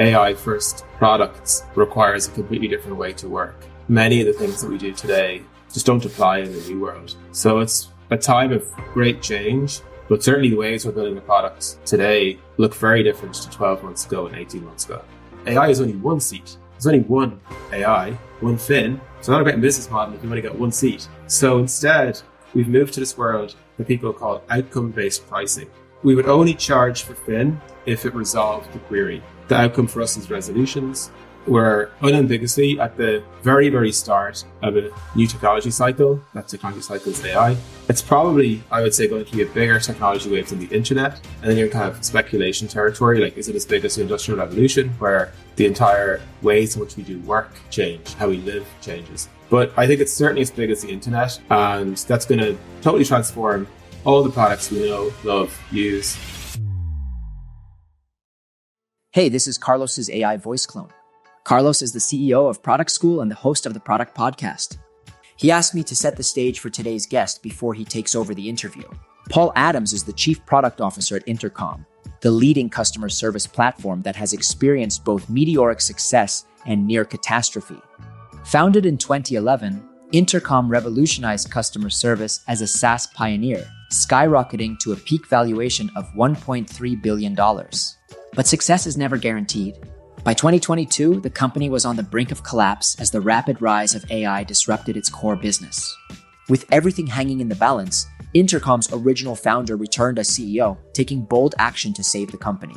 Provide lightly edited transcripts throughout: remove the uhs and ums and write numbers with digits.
AI first products requires a completely different way to work. Many of the things that we do today just don't apply in the new world. So it's a time of great change, but certainly the ways we're building the products today look very different to 12 months ago and 18 months ago. AI is only one seat. There's only one AI, one fin. It's not a great business model if you've only got one seat. So instead, we've moved to this world that people call outcome-based pricing. We would only charge for fin if it resolved the query. The outcome for us is resolutions. We're unambiguously at the very, very start of a new technology cycle. That technology cycle is AI. It's probably, I would say, going to be a bigger technology wave than the internet. And then you're kind of speculation territory. Like, is it as big as the Industrial Revolution, where the entire ways in which we do work change, how we live changes? But I think it's certainly as big as the internet. And that's going to totally transform all the products we know, love, use. Hey, this is Carlos's AI voice clone. Carlos is the CEO of Product School and the host of the Product Podcast. He asked me to set the stage for today's guest before he takes over the interview. Paul Adams is the Chief Product Officer at Intercom, the leading customer service platform that has experienced both meteoric success and near catastrophe. Founded in 2011, Intercom revolutionized customer service as a SaaS pioneer, skyrocketing to a peak valuation of $1.3 billion. But success is never guaranteed. By 2022, the company was on the brink of collapse as the rapid rise of AI disrupted its core business. With everything hanging in the balance, Intercom's original founder returned as CEO, taking bold action to save the company.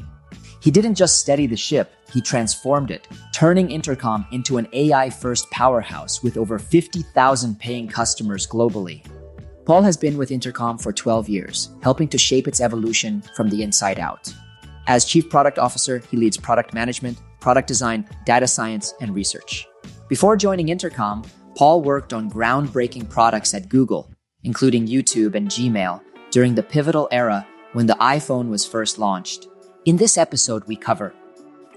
He didn't just steady the ship, he transformed it, turning Intercom into an AI-first powerhouse with over 50,000 paying customers globally. Paul has been with Intercom for 12 years, helping to shape its evolution from the inside out. As Chief Product Officer, he leads product management, product design, data science, and research. Before joining Intercom, Paul worked on groundbreaking products at Google, including YouTube and Gmail, during the pivotal era when the iPhone was first launched. In this episode, we cover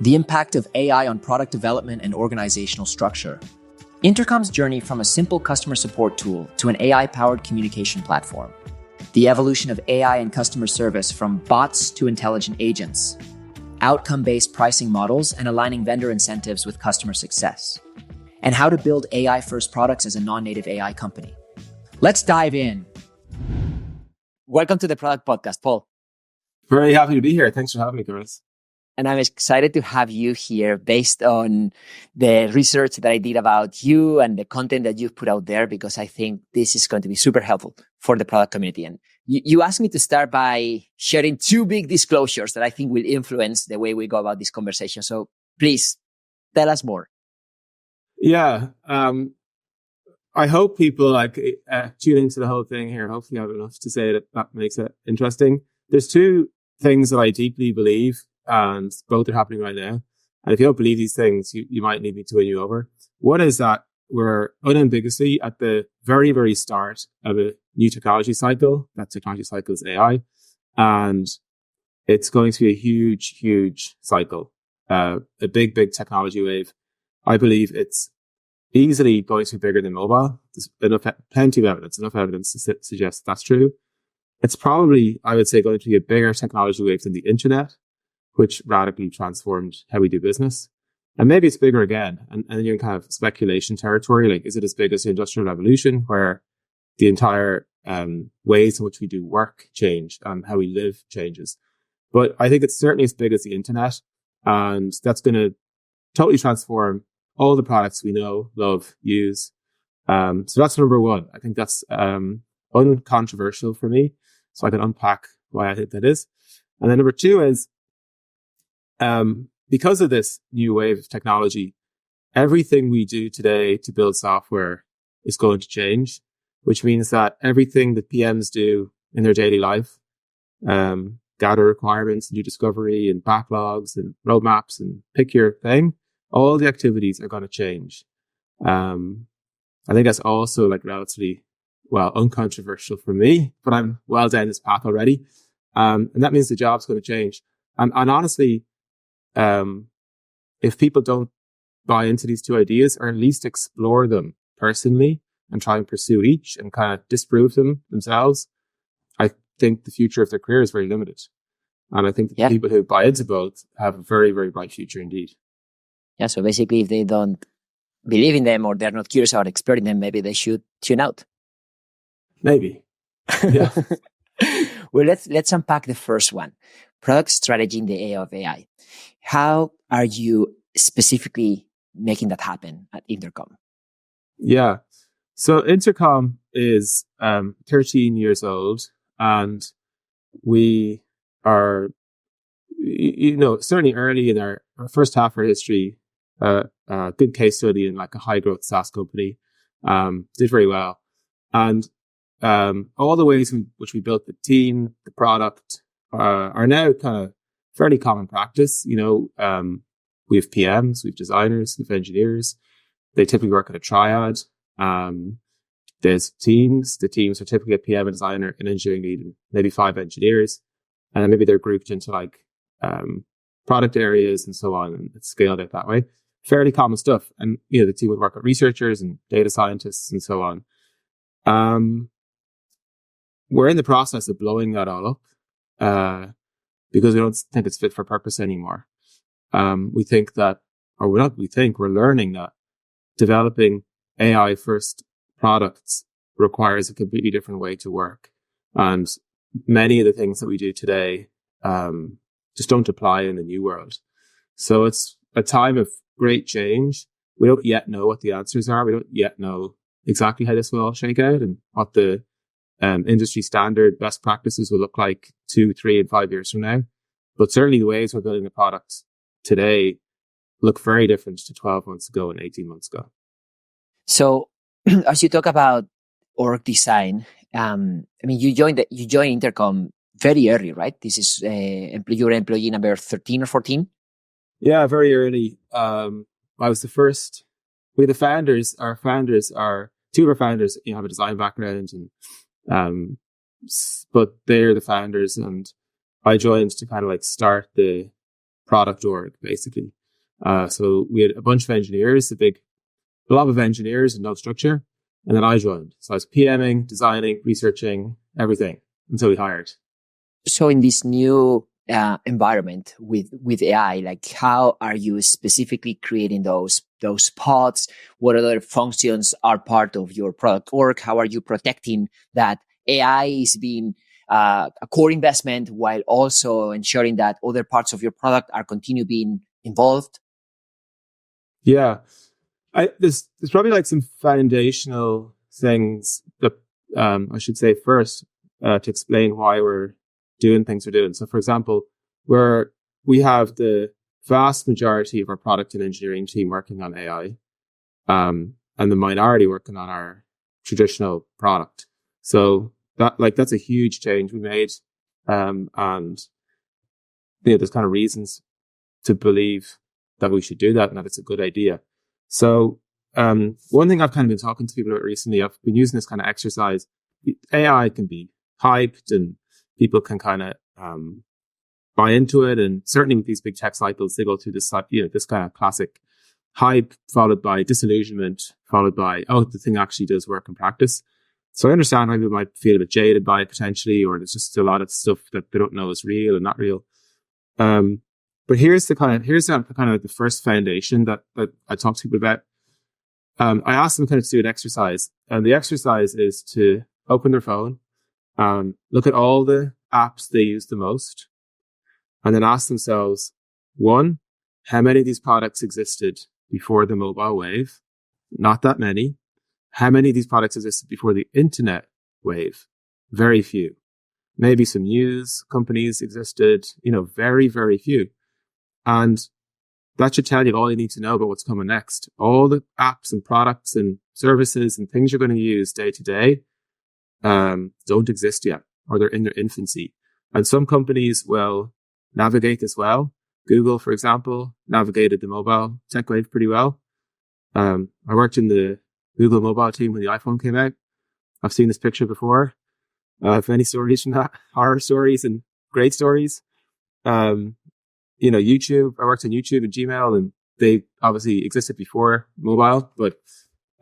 the impact of AI on product development and organizational structure, Intercom's journey from a simple customer support tool to an AI-powered communication platform, the evolution of AI and customer service from bots to intelligent agents, outcome-based pricing models and aligning vendor incentives with customer success, and how to build AI-first products as a non-native AI company. Let's dive in. Welcome to the Product Podcast, Paul. Very happy to be here. Thanks for having me, Chris. And I'm excited to have you here based on the research that I did about you and the content that you've put out there, because I think this is going to be super helpful for the product community. And you asked me to start by sharing two big disclosures that I think will influence the way we go about this conversation. So please tell us more. Yeah. I hope people tune into the whole thing here. Hopefully I have enough to say that makes it interesting. There's two things that I deeply believe, and both are happening right now. And if you don't believe these things, you might need me to win you over. One is that we're unambiguously at the very, very start of a new technology cycle. That technology cycle is AI. And it's going to be a huge, huge cycle, a big, big technology wave. I believe it's easily going to be bigger than mobile. There's plenty of evidence, enough evidence to suggest that's true. It's probably, I would say, going to be a bigger technology wave than the internet, which radically transformed how we do business. And maybe it's bigger again. And then you're in kind of speculation territory. Like, is it as big as the Industrial Revolution, where the entire ways in which we do work change and how we live changes? But I think it's certainly as big as the internet. And that's going to totally transform all the products we know, love, use. So that's number one. I think that's uncontroversial for me. So I can unpack why I think that is. And then number two is, because of this new wave of technology, everything we do today to build software is going to change, which means that everything that PMs do in their daily life, gather requirements, new discovery and backlogs and roadmaps and pick your thing, all the activities are going to change. I think that's also relatively, uncontroversial for me, but I'm well down this path already. And that means the job's going to change. And honestly, if people don't buy into these two ideas, or at least explore them personally and try and pursue each and kind of disprove them themselves, I think the future of their career is very limited. And I think that the people who buy into both have a very, very bright future indeed. Yeah. So basically, if they don't believe in them or they're not curious about exploring them, maybe they should tune out. Maybe. Yeah. Well, let's unpack the first one. Product strategy in the era of AI. How are you specifically making that happen at Intercom? Yeah. So Intercom is 13 years old, and we are, certainly early in our first half of our history, good case study in like a high growth SaaS company, did very well. And all the ways in which we built the team, the product, are now kind of fairly common practice. We have PMs, we have designers, we have engineers. They typically work at a triad. There's teams. The teams are typically a PM, a designer, an engineering lead, and maybe 5 engineers. And then maybe they're grouped into like product areas and so on, and it's scaled out that way. Fairly common stuff. And, the team would work with researchers and data scientists and so on. We're in the process of blowing that all up because we don't think it's fit for purpose anymore. We think that, or we're not, we think we're learning that developing AI first products requires a completely different way to work. And many of the things that we do today just don't apply in the new world. So it's a time of great change. We don't yet know what the answers are. We don't yet know exactly how this will all shake out and what the industry standard best practices will look like 2, 3, and 5 years from now. But certainly the ways we're building the products today look very different to 12 months ago and 18 months ago. So as you talk about org design, you joined Intercom very early, right? This is your employee number 13 or 14? Yeah, very early. I was the first. We the founders. Our founders are 2 of our founders. Have a design background, and but they're the founders, and I joined to kind of like start the product org basically. So we had a bunch of engineers, a lot of engineers and no structure, and then I joined. So I was PMing, designing, researching, everything until we hired. So in this new environment with AI, like how are you specifically creating those pods? What other functions are part of your product org? How are you protecting that AI is being a core investment while also ensuring that other parts of your product are continue being involved? Yeah, there's probably like some foundational things that I should say first to explain why we're doing things we're doing. So, for example, we have the vast majority of our product and engineering team working on AI, and the minority working on our traditional product. So that's a huge change we made, and there's kind of reasons to believe that we should do that and that it's a good idea. So, one thing I've kind of been talking to people about recently, I've been using this kind of exercise. AI can be hyped and people can kind of buy into it. And certainly with these big tech cycles, they go through this, this kind of classic hype followed by disillusionment, followed by, oh, the thing actually does work in practice. So I understand how people might feel a bit jaded by it potentially, or there's just a lot of stuff that they don't know is real and not real. But here's the kind of the first foundation that I talk to people about. I asked them kind of to do an exercise, and the exercise is to open their phone, look at all the apps they use the most, and then ask themselves, 1, how many of these products existed before the mobile wave? Not that many. How many of these products existed before the internet wave? Very few. Maybe some news companies existed, very, very few. And that should tell you all you need to know about what's coming next. All the apps and products and services and things you're going to use day to day don't exist yet, or they're in their infancy. And some companies will navigate this well. Google, for example, navigated the mobile tech wave pretty well. I worked in the Google mobile team when the iPhone came out. I've seen this picture before. If any stories from that, horror stories and great stories. YouTube, I worked on YouTube and Gmail, and they obviously existed before mobile, but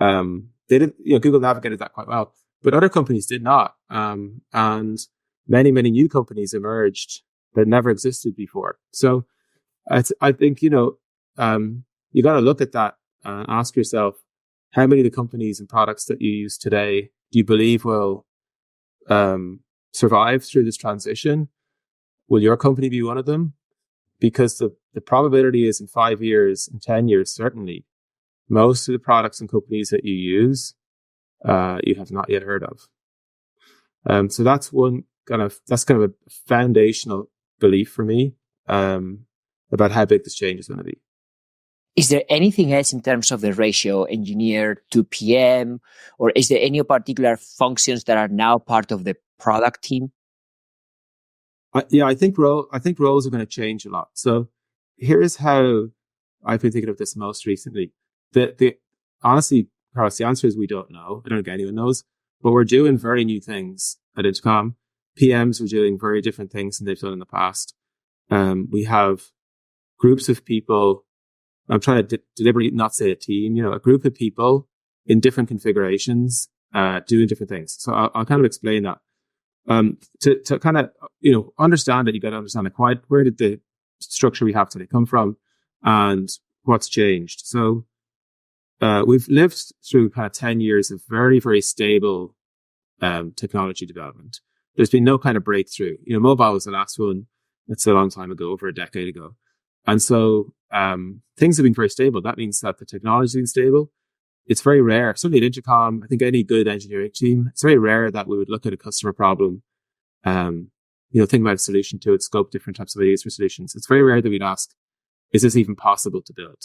they didn't, Google navigated that quite well, but other companies did not. And many, many new companies emerged that never existed before. So I think, you got to look at that and ask yourself, how many of the companies and products that you use today do you believe will survive through this transition? Will your company be one of them? Because the probability is in 5 years, in 10 years, certainly, most of the products and companies that you use, you have not yet heard of. So that's kind of a foundational belief for me about how big this change is going to be. Is there anything else in terms of the ratio, engineer to PM, or is there any particular functions that are now part of the product team? I think roles are going to change a lot. So here's how I've been thinking of this most recently. Honestly, Carlos, the answer is we don't know. I don't think anyone knows, but we're doing very new things at Intercom. PMs are doing very different things than they've done in the past. We have groups of people. I'm trying to deliberately not say a team, a group of people in different configurations, doing different things. So I'll kind of explain that. To kind of, understand it, you got to understand where did the structure we have today come from and what's changed. So, we've lived through kind of 10 years of very, very stable, technology development. There's been no kind of breakthrough. Mobile was the last one. That's a long time ago, over a decade ago. And so, things have been very stable. That means that the technology has been stable. It's very rare, certainly at Intercom, I think any good engineering team, it's very rare that we would look at a customer problem, think about a solution to it, scope different types of ideas for solutions. It's very rare that we'd ask, is this even possible to build?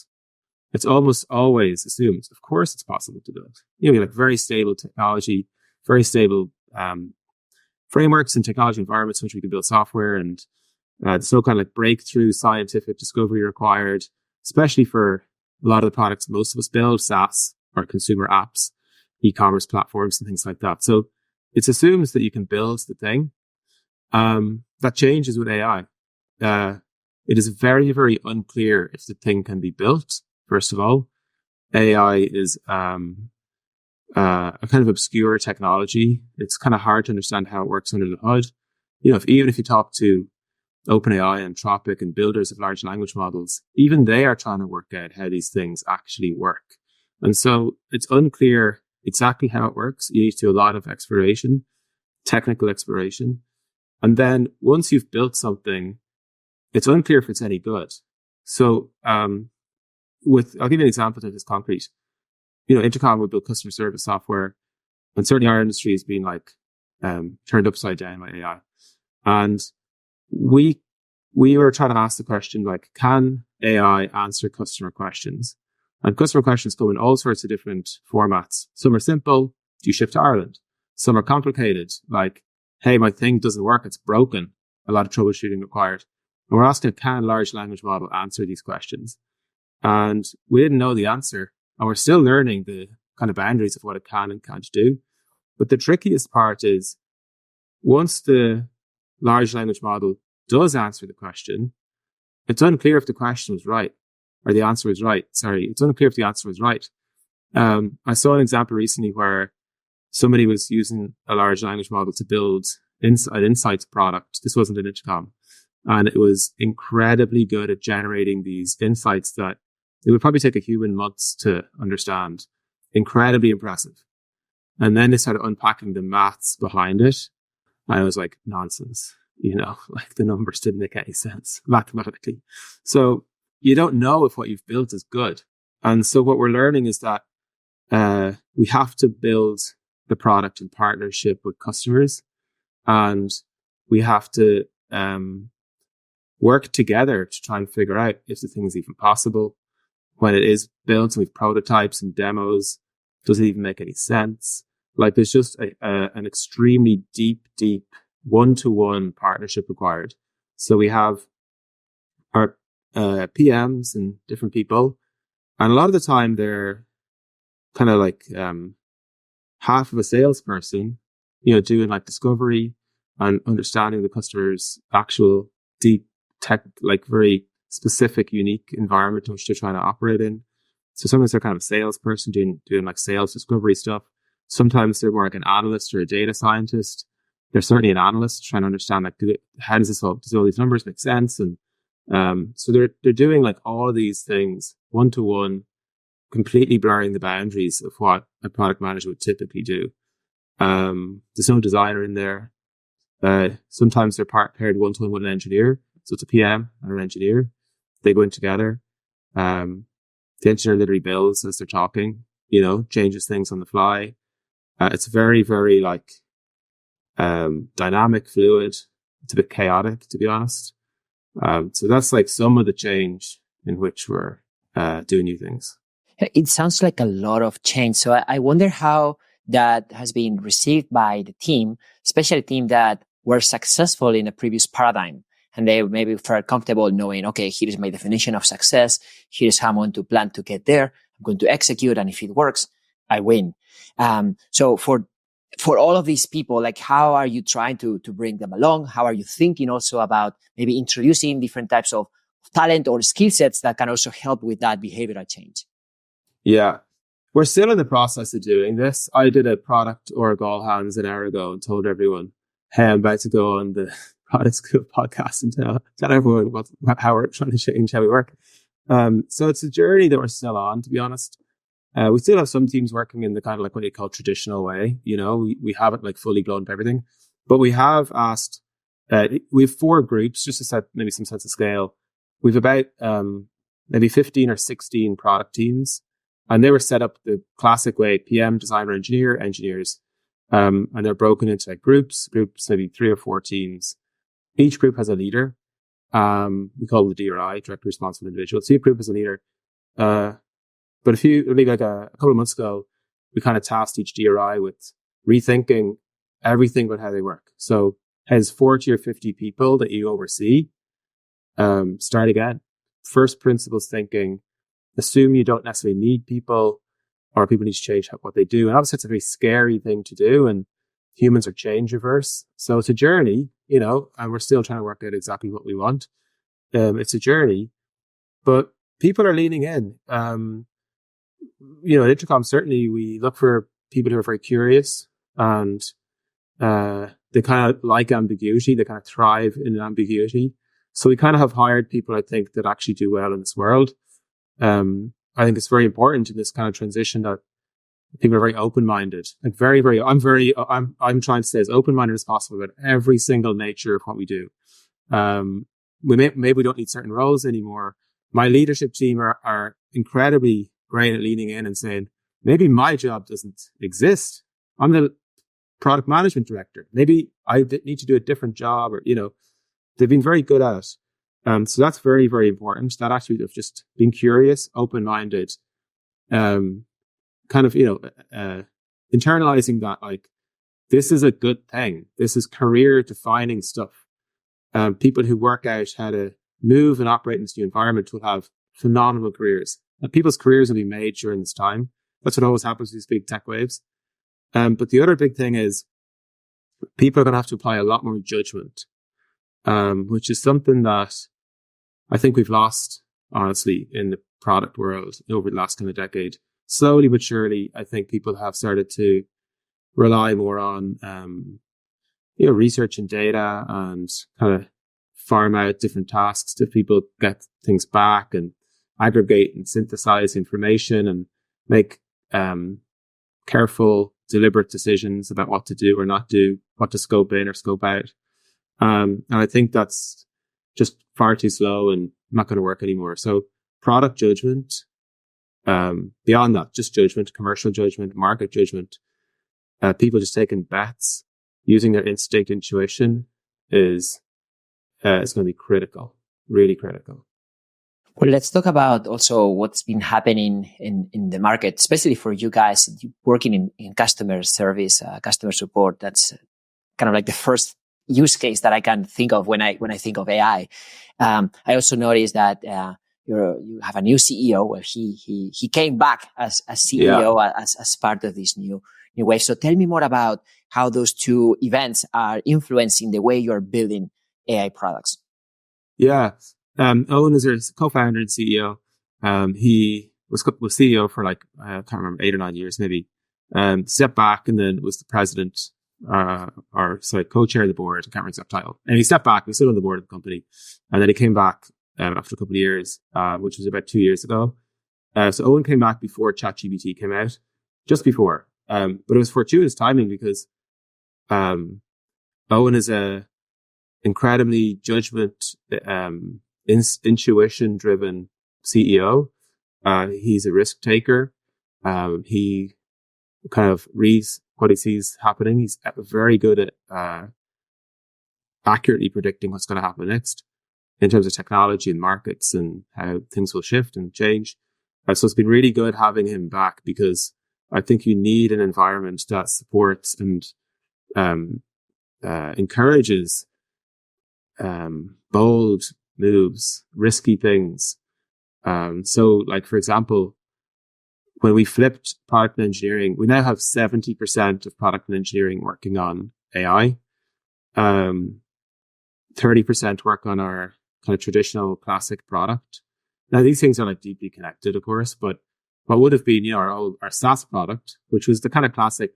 It's almost always assumed, of course it's possible to build. We have very stable technology, very stable frameworks and technology environments in which we can build software, and there's no kind of breakthrough scientific discovery required, especially for a lot of the products most of us build, SaaS or consumer apps, e-commerce platforms and things like that. So it assumes that you can build the thing. That changes with AI. It is very, very unclear if the thing can be built. First of all, AI is a kind of obscure technology. It's kind of hard to understand how it works under the hood. Even if you talk to OpenAI, Anthropic, and builders of large language models, even they are trying to work out how these things actually work. And so it's unclear exactly how it works. You need to do a lot of exploration, technical exploration. And then once you've built something, it's unclear if it's any good. So, I'll give you an example that is concrete. Intercom would build customer service software, and certainly our industry has been turned upside down by AI. And we were trying to ask the question, can AI answer customer questions? And customer questions come in all sorts of different formats. Some are simple. Do you ship to Ireland? Some are complicated, like, hey, my thing doesn't work. It's broken. A lot of troubleshooting required. And we're asking, can large language model answer these questions? And we didn't know the answer. And we're still learning the kind of boundaries of what it can and can't do. But the trickiest part is once the large language model does answer the question, it's unclear if the question was right or the answer was right. Sorry, it's unclear if the answer was right. I saw an example recently where somebody was using a large language model to build an insights product. This wasn't an Intercom. And it was incredibly good at generating these insights that it would probably take a human months to understand. Incredibly impressive. And then they started unpacking the maths behind it. I was like, nonsense. The numbers didn't make any sense mathematically. So you don't know if what you've built is good. And so what we're learning is that we have to build the product in partnership with customers, and we have to work together to try and figure out if the thing is even possible. When it is built and we've prototypes and demos, does it even make any sense? There's just an extremely deep one-to-one partnership required. So we have our PMs and different people, and a lot of the time they're kind of half of a salesperson, doing discovery and understanding the customer's actual deep tech, very specific, unique environment in which they're trying to operate in. So sometimes they're kind of a salesperson doing sales discovery stuff. Sometimes they're more like an analyst or a data scientist. There's certainly an analyst trying to understand, like, how does all these numbers make sense? And so they're doing like all of these things one to one, completely blurring the boundaries of what a product manager would typically do. There's no designer in there. Sometimes they're paired one to one with an engineer. So it's a PM and an engineer. They go in together. The engineer literally builds as they're talking, changes things on the fly. It's very, very like, dynamic, fluid. It's a bit chaotic, to be honest. So that's like some of the change in which we're doing new things. It sounds like a lot of change. So I wonder how that has been received by the team, especially a team that were successful in a previous paradigm. And they maybe felt comfortable knowing, okay, here is my definition of success. Here's how I'm going to plan to get there. I'm going to execute. And if it works, I win. So for all of these people, like, how are you trying to bring them along? How are you thinking also about maybe introducing different types of talent or skill sets that can also help with that behavioral change? Yeah, we're still in the process of doing this. I did a product or a all hands an hour ago and told everyone, hey, I'm about to go on the product school podcast and tell everyone how we're trying to change how we work. So it's a journey that we're still on, to be honest. We still have some teams working in the kind of like what you call traditional way. We haven't like fully blown up everything, but we have asked, we have 4 groups, just to set maybe some sense of scale. We've about maybe 15 or 16 product teams, and they were set up the classic way: PM, designer, engineers. And they're broken into like groups, maybe 3 or 4 teams. Each group has a leader. We call it the DRI, directly responsible individual. So each group has a leader. But maybe like a couple of months ago, we kind of tasked each DRI with rethinking everything about how they work. So has 40 or 50 people that you oversee, start again. First principles thinking, assume you don't necessarily need people, or people need to change what they do. And obviously it's a very scary thing to do, and humans are change averse. So it's a journey, and we're still trying to work out exactly what we want. It's a journey, but people are leaning in. At Intercom, certainly we look for people who are very curious, and they kind of like ambiguity. They kind of thrive in ambiguity. So we kind of have hired people, I think, that actually do well in this world. I think it's very important in this kind of transition that people are very open-minded, like I'm trying to stay as open-minded as possible about every single nature of what we do. Maybe we don't need certain roles anymore. My leadership team are incredibly great at leaning in and saying, maybe my job doesn't exist. I'm the product management director. Maybe I need to do a different job, or, they've been very good at it. So that's very, very important. That attitude of just being curious, open-minded, kind of, internalizing that, like, this is a good thing. This is career defining stuff. People who work out how to move and operate in this new environment will have phenomenal careers. And people's careers will be made during this time. That's what always happens with these big tech waves. But the other big thing is people are going to have to apply a lot more judgment, which is something that I think we've lost, honestly, in the product world over the last kind of decade. Slowly but surely, I think people have started to rely more on, research and data, and kind of farm out different tasks to people, get things back and aggregate and synthesize information and make careful, deliberate decisions about what to do or not do, what to scope in or scope out. And I think that's just far too slow and not going to work anymore. So product judgment, beyond that, just judgment, commercial judgment, market judgment, people just taking bets, using their instinct, intuition is going to be critical, really critical. Well, let's talk about also what's been happening in the market, especially for you guys working in customer service, customer support. That's kind of like the first use case that I can think of when I think of AI. I also noticed that you have a new CEO. Well, he came back as CEO, as part of this new wave. So tell me more about how those two events are influencing the way you're building AI products. Yeah. Owen is our co-founder and CEO. He was CEO for I can't remember, 8 or 9 years maybe. Stepped back and then was the president co-chair of the board. I can't remember his exact title. And he stepped back. He was still on the board of the company. And then he came back after a couple of years, which was about 2 years ago. So Owen came back before ChatGPT came out, just before. But it was fortuitous timing because Owen is a incredibly intuition-driven CEO. He's a risk taker. He kind of reads what he sees happening. He's very good at accurately predicting what's going to happen next in terms of technology and markets and how things will shift and change. So it's been really good having him back because I think you need an environment that supports and encourages bold moves, risky things. So like, for example, when we flipped product and engineering, we now have 70% of product and engineering working on AI. 30% work on our kind of traditional classic product. Now, these things are like deeply connected, of course, but what would have been, our SaaS product, which was the kind of classic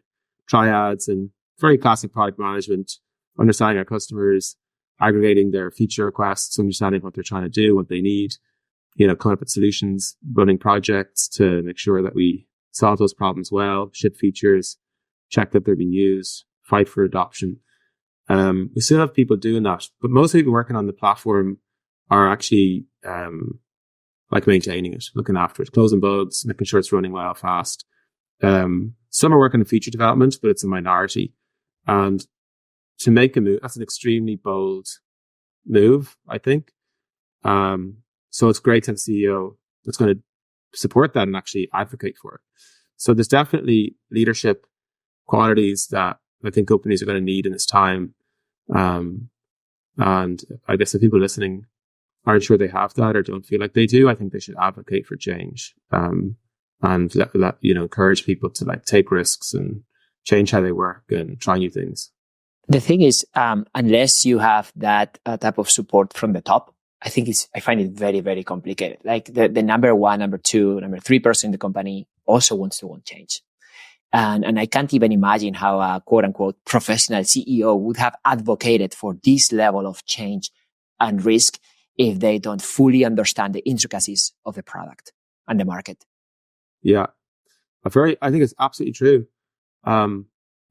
triads and very classic product management, understanding our customers, aggregating their feature requests, understanding what they're trying to do, what they need, coming up with solutions, running projects to make sure that we solve those problems well, ship features, check that they're being used, fight for adoption. We still have people doing that, but most people working on the platform are actually like maintaining it, looking after it, closing bugs, making sure it's running well, fast. Some are working on feature development, but it's a minority. And to make a move, that's an extremely bold move, I think. So it's great to have a CEO that's going to support that and actually advocate for it. So there's definitely leadership qualities that I think companies are going to need in this time. And I guess if people listening aren't sure they have that or don't feel like they do, I think they should advocate for change. And let encourage people to like take risks and change how they work and try new things. The thing is, unless you have that type of support from the top, I find it very, very complicated. Like the number one, number two, number three person in the company also wants to change. And I can't even imagine how a quote unquote professional CEO would have advocated for this level of change and risk if they don't fully understand the intricacies of the product and the market. Yeah. I think it's absolutely true. I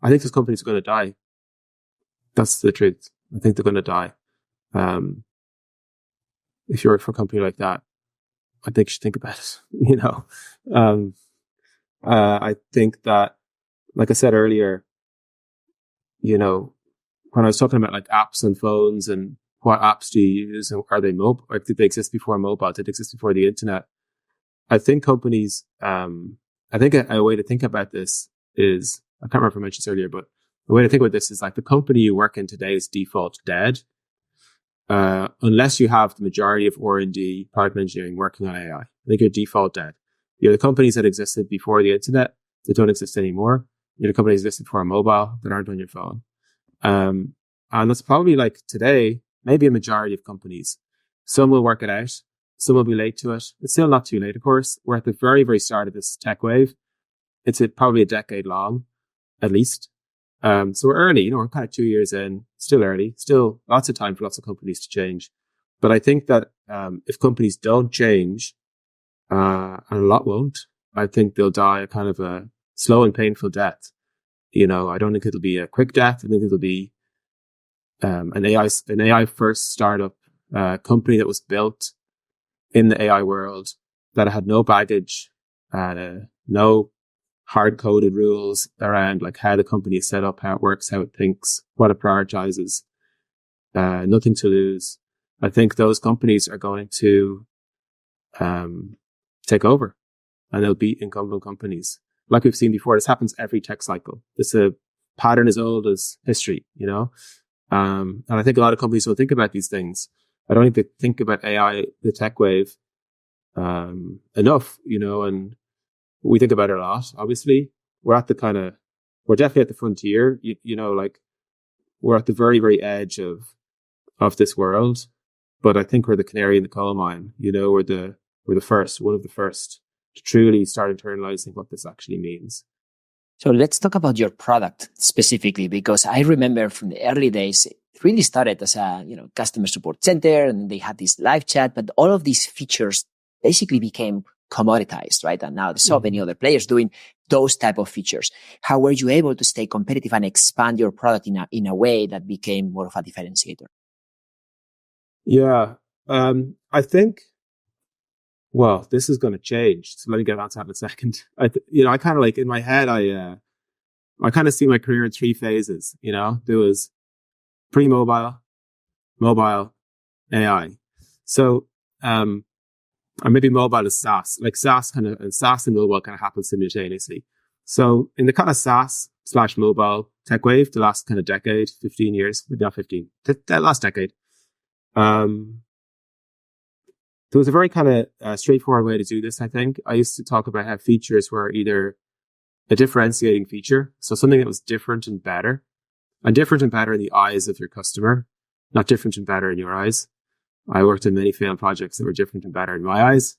think this company's going to die. That's the truth. I think they're going to die. If you work for a company like that, I think you should think about it. I think that, like I said earlier, when I was talking about like apps and phones and what apps do you use and are they mobile? Or did they exist before mobile? Did they exist before the internet? I think companies, I think a way to think about this is, I can't remember if I mentioned this earlier, but the way to think about this is like the company you work in today is default dead. Unless you have the majority of R&D, product engineering working on AI. I think you're default dead. You're the companies that existed before the internet that don't exist anymore. You're the companies that existed before mobile that aren't on your phone. And that's probably like today, maybe a majority of companies. Some will work it out. Some will be late to it. It's still not too late, of course. We're at the very, very start of this tech wave. It's probably a decade long, at least. So we're early, we're kind of 2 years in, still early, still lots of time for lots of companies to change. But I think that, if companies don't change, and a lot won't, I think they'll die a kind of a slow and painful death. I don't think it'll be a quick death. I think it'll be, an AI first startup, company that was built in the AI world that had no baggage, no hard-coded rules around like how the company is set up, how it works, how it thinks, what it prioritizes, nothing to lose. I think those companies are going to take over and they'll beat incumbent companies. Like we've seen before, this happens every tech cycle. This pattern as old as history, and I think a lot of companies don't think about these things. I don't think they think about AI, the tech wave, enough, and we think about it a lot. Obviously, we're definitely at the frontier. Like we're at the very, very edge of this world. But I think we're the canary in the coal mine. We're the first, one of the first to truly start internalizing what this actually means. So let's talk about your product specifically, because I remember from the early days, it really started as a, customer support center, and they had this live chat, but all of these features basically became commoditized, right? And now there's so many other players doing those type of features. How were you able to stay competitive and expand your product in a way that became more of a differentiator? Yeah. I think, well, this is going to change. So let me get on to that in a second. I kind of like in my head, I kind of see my career in three phases. There was pre-mobile, mobile, AI. So, or maybe mobile is SaaS. Like SaaS and SaaS and mobile kind of happen simultaneously. So in the kind of SaaS/mobile tech wave, the last kind of decade, 15 years, maybe not 15, that last decade, there was a very kind of straightforward way to do this, I think. I used to talk about how features were either a differentiating feature, so something that was different and better in the eyes of your customer, not different and better in your eyes. I worked in many failed projects that were different and better in my eyes.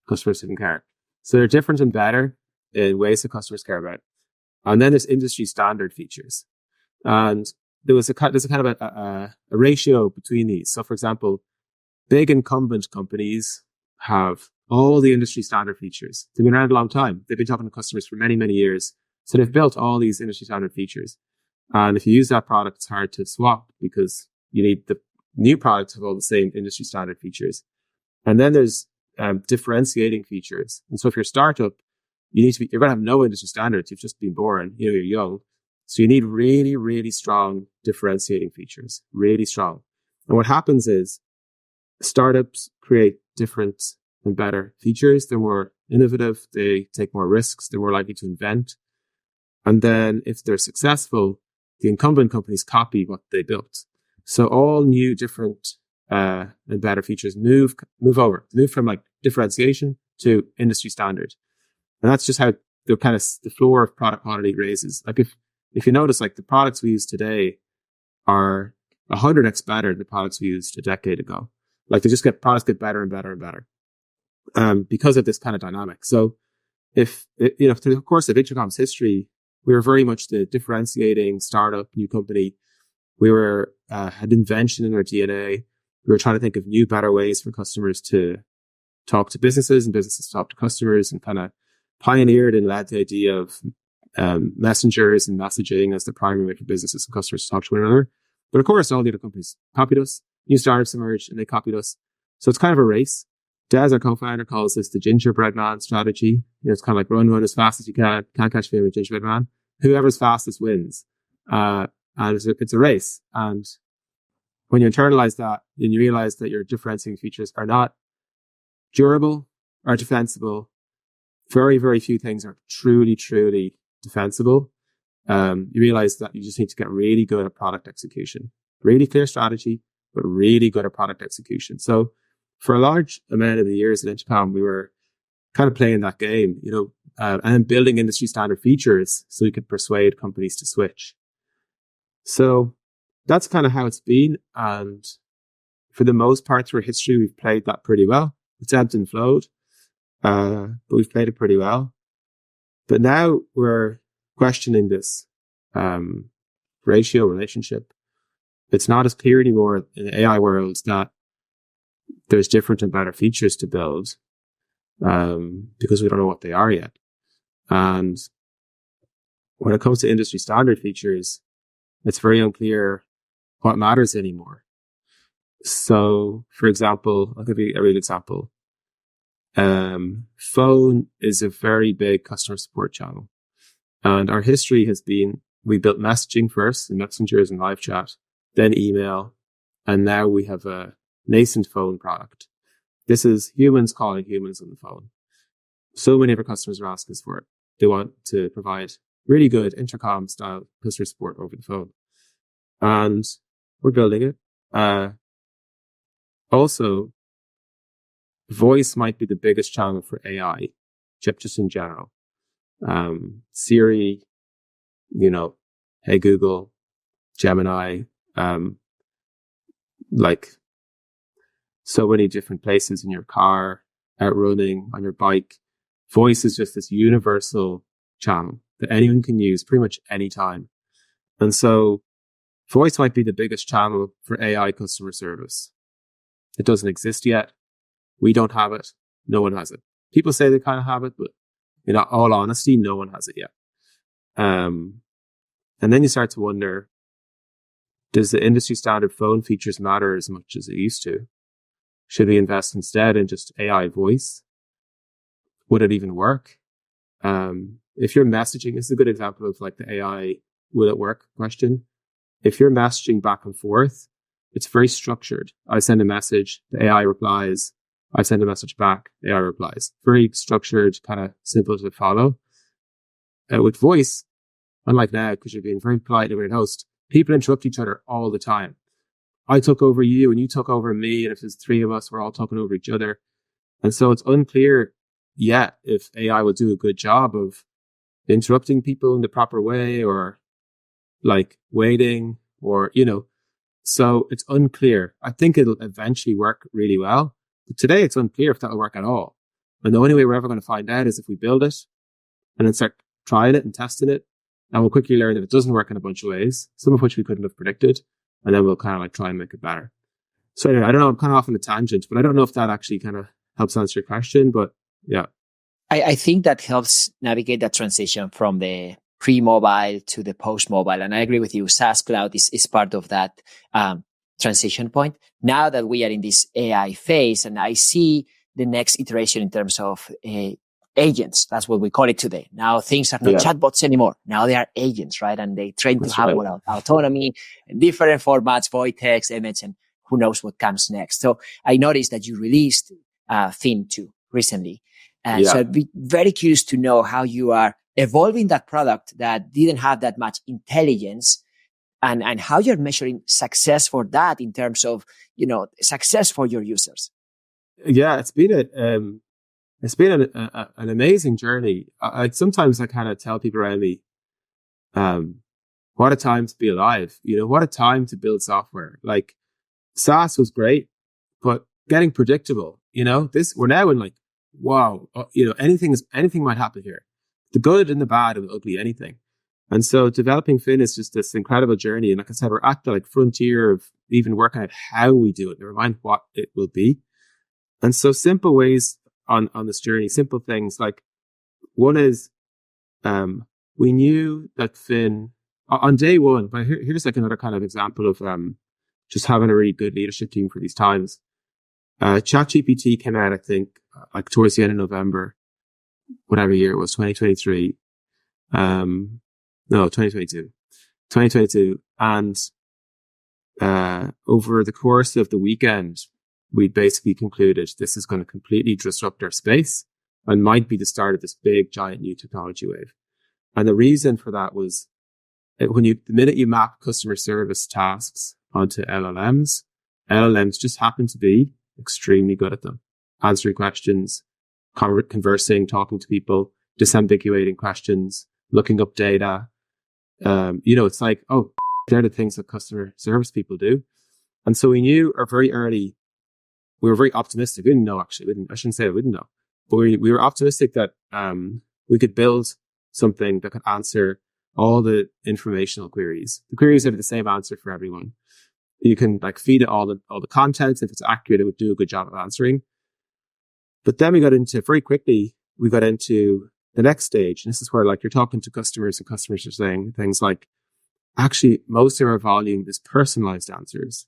Customers didn't care. So they're different and better in ways that customers care about. And then there's industry standard features. And there's a kind of a ratio between these. So for example, big incumbent companies have all the industry standard features. They've been around a long time. They've been talking to customers for many, many years. So they've built all these industry standard features. And if you use that product, it's hard to swap because you need the new product to have all the same industry standard features. And then there's differentiating features. And so if you're a startup, you're going to have no industry standards. You've just been born, you're young. So you need really, really strong differentiating features, really strong. And what happens is startups create different and better features. They're more innovative. They take more risks. They're more likely to invent. And then if they're successful, the incumbent companies copy what they built. So all new different and better features move from like differentiation to industry standard. And that's just how the floor of product quality raises. Like if you notice, like the products we use today are 100x better than the products we used a decade ago. Like products get better and better and better. Because of this kind of dynamic. So through the course of Intercom's history, we were very much the differentiating startup, new company. We had invention in our DNA. We were trying to think of new, better ways for customers to talk to businesses and businesses to talk to customers, and kind of pioneered and led the idea of messengers and messaging as the primary way for businesses and customers to talk to one another. But of course, all the other companies copied us. New startups emerged and they copied us. So it's kind of a race. Des, our co-founder, calls this the gingerbread man strategy. It's kind of like run as fast as you can. Can't catch me with gingerbread man. Whoever's fastest wins. And it's a race. And when you internalize that, and you realize that your differentiating features are not durable or defensible, very, very few things are truly, truly defensible. You realize that you just need to get really good at product execution. Really clear strategy, but really good at product execution. So for a large amount of the years at Intercom, we were kind of playing that game, and building industry standard features so we could persuade companies to switch. So that's kind of how it's been. And for the most part through history, we've played that pretty well. It's ebbed and flowed, but we've played it pretty well. But now we're questioning this relationship. It's not as clear anymore in the AI world that there's different and better features to build because we don't know what they are yet. And when it comes to industry standard features, it's very unclear what matters anymore. So, for example, I'll give you a real example. Phone is a very big customer support channel. And our history has been, we built messaging first, and messengers and live chat, then email, and now we have a nascent phone product. This is humans calling humans on the phone. So many of our customers are asking us for it. They want to provide really good intercom style customer support over the phone. And we're building it. Also, voice might be the biggest channel for AI, just in general. Siri, Hey Google, Gemini, like so many different places in your car, out running, on your bike. Voice is just this universal channel. that anyone can use pretty much any time. And so voice might be the biggest channel for AI customer service. It doesn't exist yet. We don't have it. No one has it. People say they kind of have it, but in all honesty, no one has it yet. And then you start to wonder, does the industry standard phone features matter as much as it used to? Should we invest instead in just AI voice? Would it even work? If you're messaging, this is a good example of like the AI, will it work question. If you're messaging back and forth, it's very structured. I send a message, the AI replies. I send a message back, the AI replies. Very structured, kind of simple to follow. With voice, unlike now, because you're being very polite and we're a host, people interrupt each other all the time. I took over you and you took over me. And if there's three of us, we're all talking over each other. And so it's unclear yet if AI will do a good job of interrupting people in the proper way or like waiting or, so it's unclear. I think it'll eventually work really well. But today it's unclear if that'll work at all. And the only way we're ever going to find out is if we build it and then start trying it and testing it. And we'll quickly learn that it doesn't work in a bunch of ways, some of which we couldn't have predicted. And then we'll kind of like try and make it better. So anyway, I don't know, I'm kind of off on a tangent, but I don't know if that actually kind of helps answer your question, but yeah. I think that helps navigate that transition from the pre-mobile to the post-mobile. And I agree with you, SaaS Cloud is part of that transition point. Now that we are in this AI phase, and I see the next iteration in terms of agents, that's what we call it today. Now things are not chatbots anymore. Now they are agents, right? And they train to have autonomy, different formats, voice, text, image, and who knows what comes next. So I noticed that you released Theme 2 recently. And so I'd be very curious to know how you are evolving that product that didn't have that much intelligence and how you're measuring success for that in terms of, success for your users. Yeah, it's been an amazing journey. Sometimes I kind of tell people around me, what a time to be alive. What a time to build software. Like SaaS was great, but getting predictable, we're now in like, wow, anything might happen here. The good and the bad and the ugly, anything. And so developing Fin is just this incredible journey. And like I said, we're at the like frontier of even working out how we do it, never mind what it will be. And so simple ways on this journey, simple things like one is, we knew that Fin on day one, but here's like another kind of example of, just having a really good leadership team for these times. ChatGPT came out, I think, like towards the end of November, whatever year it was, 2023. No, 2022. And, over the course of the weekend, we basically concluded this is going to completely disrupt our space and might be the start of this big, giant new technology wave. And the reason for that was the minute you map customer service tasks onto LLMs just happen to be extremely good at them. Answering questions, conversing, talking to people, disambiguating questions, looking up data. It's like, they're the things that customer service people do. And so we knew very early, we were very optimistic. We didn't know, actually. I shouldn't say we didn't know. But we were optimistic that we could build something that could answer all the informational queries. The queries have the same answer for everyone. You can like feed it all the content. If it's accurate, it would do a good job of answering. But then we got into the next stage. And this is where like you're talking to customers and customers are saying things like, actually, most of our volume is personalized answers,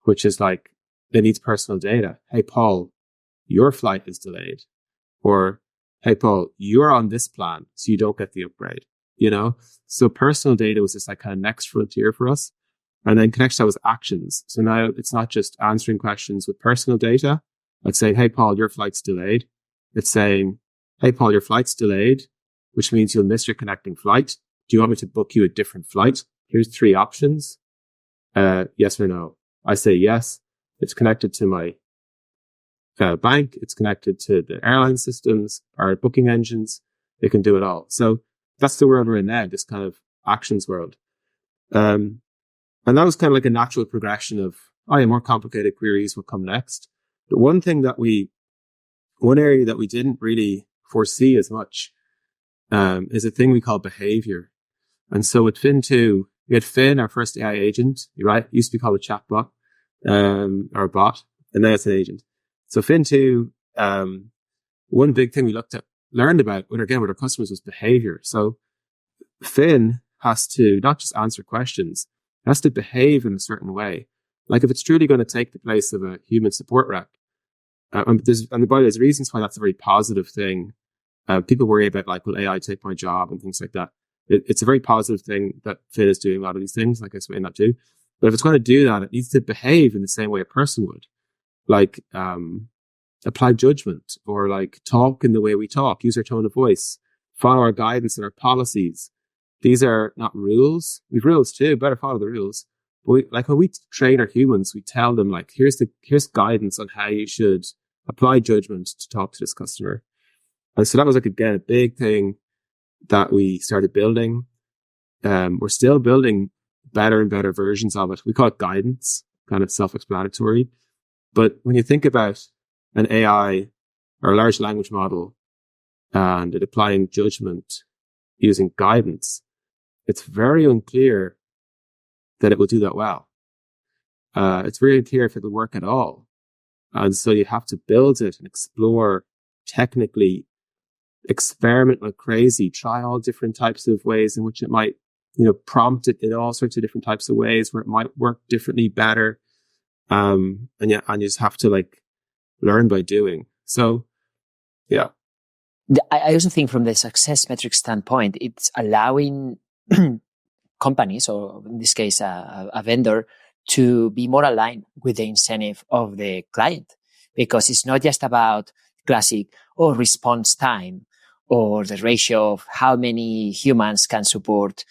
which is like, it needs personal data. Hey, Paul, your flight is delayed. Or, hey, Paul, you're on this plan, so you don't get the upgrade, So personal data was this like kind of next frontier for us. And then connect that with actions. So now it's not just answering questions with personal data. Like saying, hey, Paul, your flight's delayed. It's saying, hey, Paul, your flight's delayed, which means you'll miss your connecting flight. Do you want me to book you a different flight? Here's 3 options. Yes or no. I say yes. It's connected to my bank. It's connected to the airline systems, our booking engines. They can do it all. So that's the world we're in now, this kind of actions world. And that was kind of like a natural progression of, more complicated queries will come next. But one area that we didn't really foresee as much, is a thing we call behavior. And so with Fin 2, we had Fin, our first AI agent, right? It used to be called a chatbot, or a bot, and now it's an agent. So Fin 2, one big thing we learned about with our customers was behavior. So Fin has to not just answer questions, it has to behave in a certain way. Like if it's truly going to take the place of a human support rep, and by the way, there's reasons why that's a very positive thing. People worry about like, will AI take my job and things like that. It's a very positive thing that Fin is doing a lot of these things, like I explained that too. But if it's going to do that, it needs to behave in the same way a person would. Like, apply judgment, or like talk in the way we talk, use our tone of voice, follow our guidance and our policies. These are not rules. We've rules too, better follow the rules. But when we train our humans, we tell them like, here's guidance on how you should apply judgment to talk to this customer. And so that was like, again, a big thing that we started building. We're still building better and better versions of it. We call it guidance, kind of self-explanatory. But when you think about an AI or a large language model and it applying judgment using guidance, it's very unclear that it will do that well. It's very unclear if it will work at all. And so you have to build it and explore technically, experiment like crazy, try all different types of ways in which it might, prompt it in all sorts of different types of ways where it might work differently, better. And you just have to like learn by doing. So, yeah. I also think from the success metric standpoint, it's allowing companies, or in this case, a vendor, to be more aligned with the incentive of the client, because it's not just about classic response time or the ratio of how many humans can support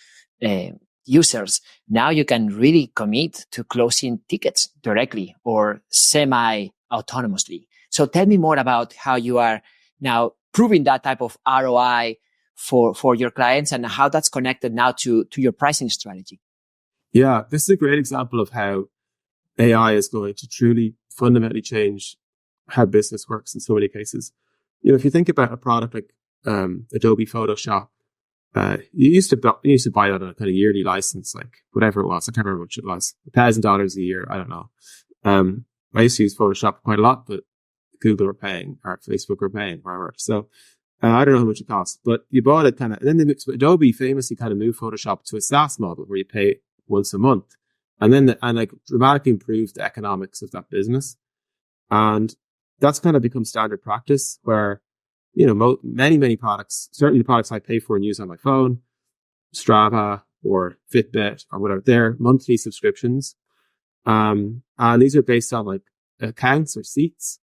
users. Now you can really commit to closing tickets directly or semi-autonomously. So tell me more about how you are now proving that type of ROI for your clients and how that's connected now to your pricing strategy. Yeah, this is a great example of how AI is going to truly fundamentally change how business works in so many cases. If you think about a product like Adobe Photoshop, you used to buy that on a kind of yearly license, like whatever it was. I can't remember what it was, $1,000 a year. I don't know. I used to use Photoshop quite a lot, but Google were paying, or Facebook were paying, wherever. So I don't know how much it costs, but you bought it kind of, and then Adobe famously kind of moved Photoshop to a SaaS model where you pay once a month, and then like dramatically improved the economics of that business. And that's kind of become standard practice where, many products, certainly the products I pay for and use on my phone, Strava or Fitbit or whatever, they're monthly subscriptions. And these are based on like accounts or seats.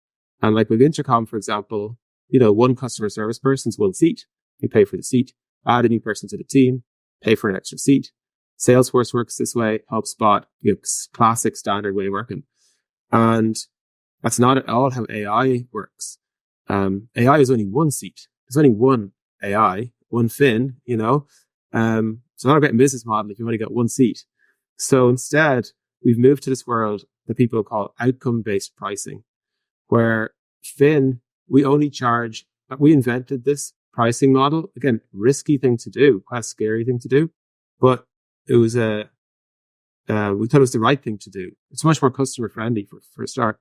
And like with Intercom, for example, one customer service person's one seat. You pay for the seat, add a new person to the team, pay for an extra seat. Salesforce works this way, HubSpot, classic standard way of working. And that's not at all how AI works. AI is only one seat. There's only one AI, one Fin, so not a great business model if you've only got one seat. So instead, we've moved to this world that people call outcome-based pricing, where Fin, we invented this pricing model. Again, risky thing to do, quite a scary thing to do, but it was we thought it was the right thing to do. It's much more customer friendly for a start,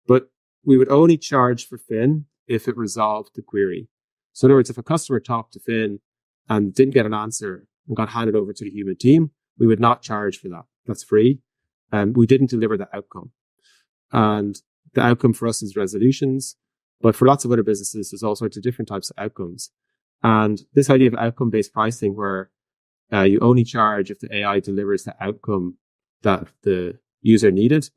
but we would only charge for Fin if it resolved the query. So in other words, if a customer talked to Fin and didn't get an answer and got handed over to the human team, we would not charge for that. That's free. We didn't deliver the outcome. And the outcome for us is resolutions, but for lots of other businesses, there's all sorts of different types of outcomes. And this idea of outcome-based pricing, where you only charge if the AI delivers the outcome that the user needed,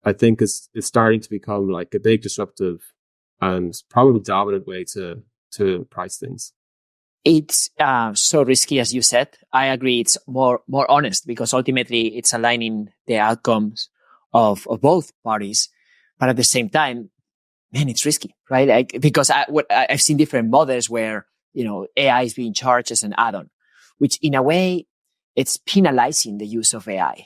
I think is starting to become like a big disruptive and probably dominant way to price things. It's so risky, as you said. I agree. It's more honest because ultimately it's aligning the outcomes of both parties. But at the same time, man, it's risky, right? Like, because I've seen different models where, AI is being charged as an add-on, which in a way it's penalizing the use of AI,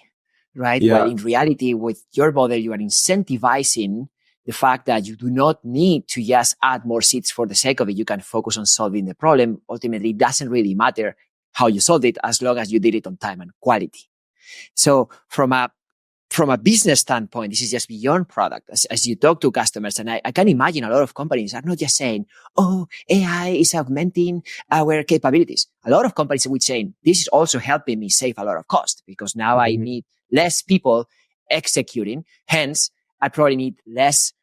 right? Yeah. Well, in reality, with your model, you are incentivizing the fact that you do not need to just add more seats for the sake of it. You can focus on solving the problem. Ultimately, it doesn't really matter how you solved it as long as you did it on time and quality. So from a business standpoint, this is just beyond product. As you talk to customers, and I can imagine a lot of companies are not just saying, oh, AI is augmenting our capabilities. A lot of companies would say, this is also helping me save a lot of cost because now I need less people executing. Hence, I probably need less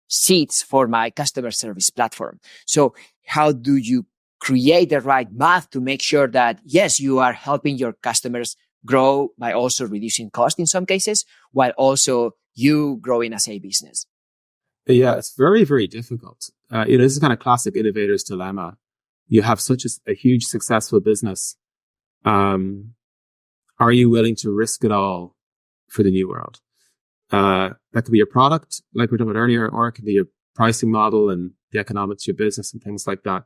seats for my customer service platform. So how do you create the right math to make sure that, yes, you are helping your customers grow by also reducing cost in some cases, while also you growing as a business? Yeah, it's very, very difficult. This is kind of classic innovator's dilemma. You have such a huge successful business. Are you willing to risk it all for the new world? That could be your product, like we were talking about earlier, or it could be your pricing model and the economics of your business and things like that.